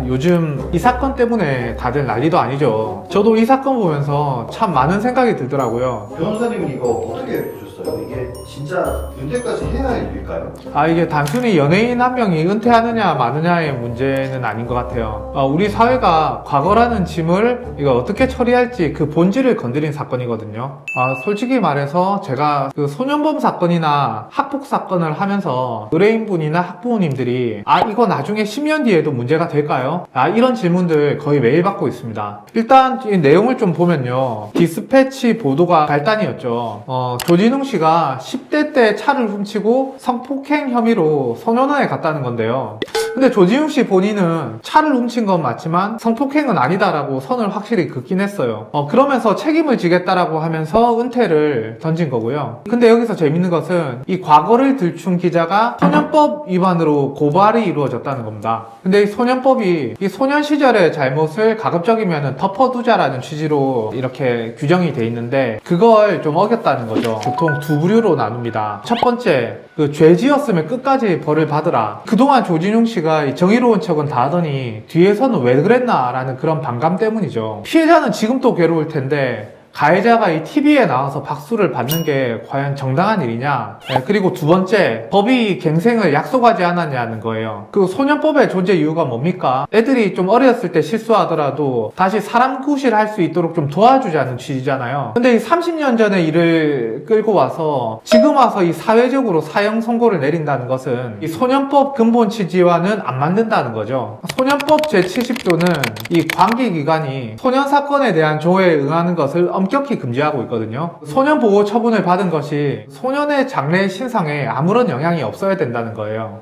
요즘 이 사건 때문에 다들 난리도 아니죠. 저도 이 사건 보면서 참 많은 생각이 들더라고요. 변호사님은 이거 어떻게 보셨어요? 이게 진짜 은퇴까지 해야 할 일일까요? 이게 단순히 연예인 한 명이 은퇴하느냐 마느냐의 문제는 아닌 것 같아요. 우리 사회가 과거라는 짐을 이거 어떻게 처리할지 그 본질을 건드린 사건이거든요. 솔직히 말해서 제가 그 소년범 사건이나 학폭 사건을 하면서 의뢰인분이나 학부모님들이 이거 나중에 10년 뒤에도 문제가 될까요? 이런 질문들 거의 매일 받고 있습니다. 일단 이 내용을 좀 보면요, 디스패치 보도가 발단이었죠. 조진웅 씨가 10대 때 차를 훔치고 성폭행 혐의로 소년원에 갔다는 건데요. 근데 조진웅 씨 본인은 차를 훔친 건 맞지만 성폭행은 아니다라고 선을 확실히 긋긴 했어요. 그러면서 책임을 지겠다라고 하면서 은퇴를 던진 거고요. 근데 여기서 재밌는 것은 이 과거를 들춘 기자가 소년법 위반으로 고발이 이루어졌다는 겁니다. 근데 이 소년법이 이 소년 시절의 잘못을 가급적이면 덮어두자라는 취지로 이렇게 규정이 돼 있는데 그걸 좀 어겼다는 거죠. 보통 두 부류로 나눕니다. 첫 번째, 그 죄 지었으면 끝까지 벌을 받으라. 그동안 조진웅 씨가 이 정의로운 척은 다 하더니 뒤에서는 왜 그랬나 라는 그런 반감 때문이죠. 피해자는 지금 또 괴로울 텐데 가해자가 이 TV에 나와서 박수를 받는 게 과연 정당한 일이냐? 그리고 두 번째, 법이 갱생을 약속하지 않았냐는 거예요. 그 소년법의 존재 이유가 뭡니까? 애들이 좀 어렸을 때 실수하더라도 다시 사람 구실할 수 있도록 좀 도와주자는 취지잖아요. 근데 이 30년 전의 일을 끌고 와서 지금 와서 이 사회적으로 사형 선고를 내린다는 것은 이 소년법 근본 취지와는 안 맞는다는 거죠. 소년법 제70조는 이 관계기관이 소년 사건에 대한 조회에 응하는 것을 엄격히 금지하고 있거든요. 소년 보호 처분을 받은 것이 소년의 장래 신상에 아무런 영향이 없어야 된다는 거예요.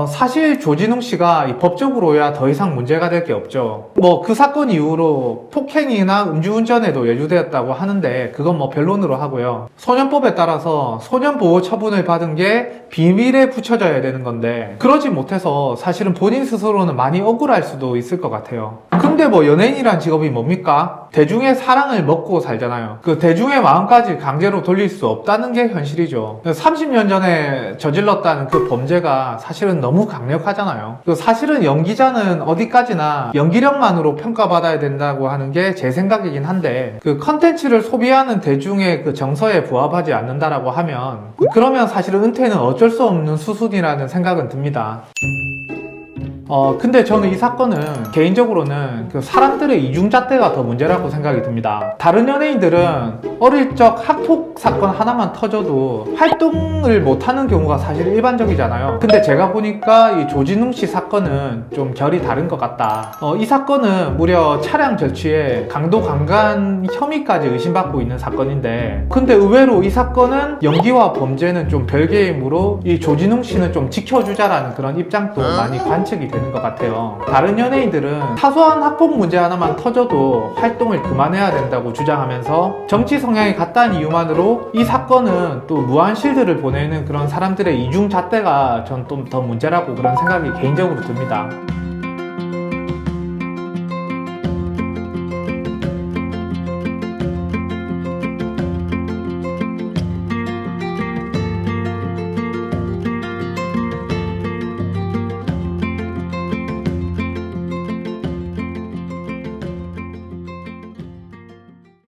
사실 조진웅 씨가 이 법적으로야 더 이상 문제가 될 게 없죠. 그 사건 이후로 폭행이나 음주운전에도 연루되었다고 하는데 그건 변론으로 하고요. 소년법에 따라서 소년 보호 처분을 받은 게 비밀에 붙여져야 되는 건데 그러지 못해서 사실은 본인 스스로는 많이 억울할 수도 있을 것 같아요. 근데 연예인이란 직업이 뭡니까? 대중의 사랑을 먹고 살잖아요. 그 대중의 마음까지 강제로 돌릴 수 없다는 게 현실이죠. 30년 전에 저질렀다는 그 범죄가 사실은 너무 강력하잖아요. 사실은 연기자는 어디까지나 연기력만으로 평가받아야 된다고 하는 게 제 생각이긴 한데 그 컨텐츠를 소비하는 대중의 그 정서에 부합하지 않는다라고 하면 그러면 사실은 은퇴는 어쩔 수 없는 수순이라는 생각은 듭니다. 근데 저는 이 사건은 개인적으로는 그 사람들의 이중잣대가 더 문제라고 생각이 듭니다. 다른 연예인들은 어릴 적 학폭 사건 하나만 터져도 활동을 못하는 경우가 사실 일반적이잖아요. 근데 제가 보니까 이 조진웅 씨 사건은 좀 결이 다른 것 같다. 이 사건은 무려 차량 절취에 강도 강간 혐의까지 의심받고 있는 사건인데 근데 의외로 이 사건은 연기와 범죄는 좀 별개이므로 이 조진웅 씨는 좀 지켜주자라는 그런 입장도 많이 관측이 되는 것 같아요. 다른 연예인들은 사소한 학폭 문제 하나만 터져도 활동을 그만해야 된다고 주장하면서 정치 성향이 같다는 이유만으로 이 사건은 또 무한 실드를 보내는 그런 사람들의 이중잣대가 전 좀 더 문제라고 그런 생각이 개인적으로 듭니다.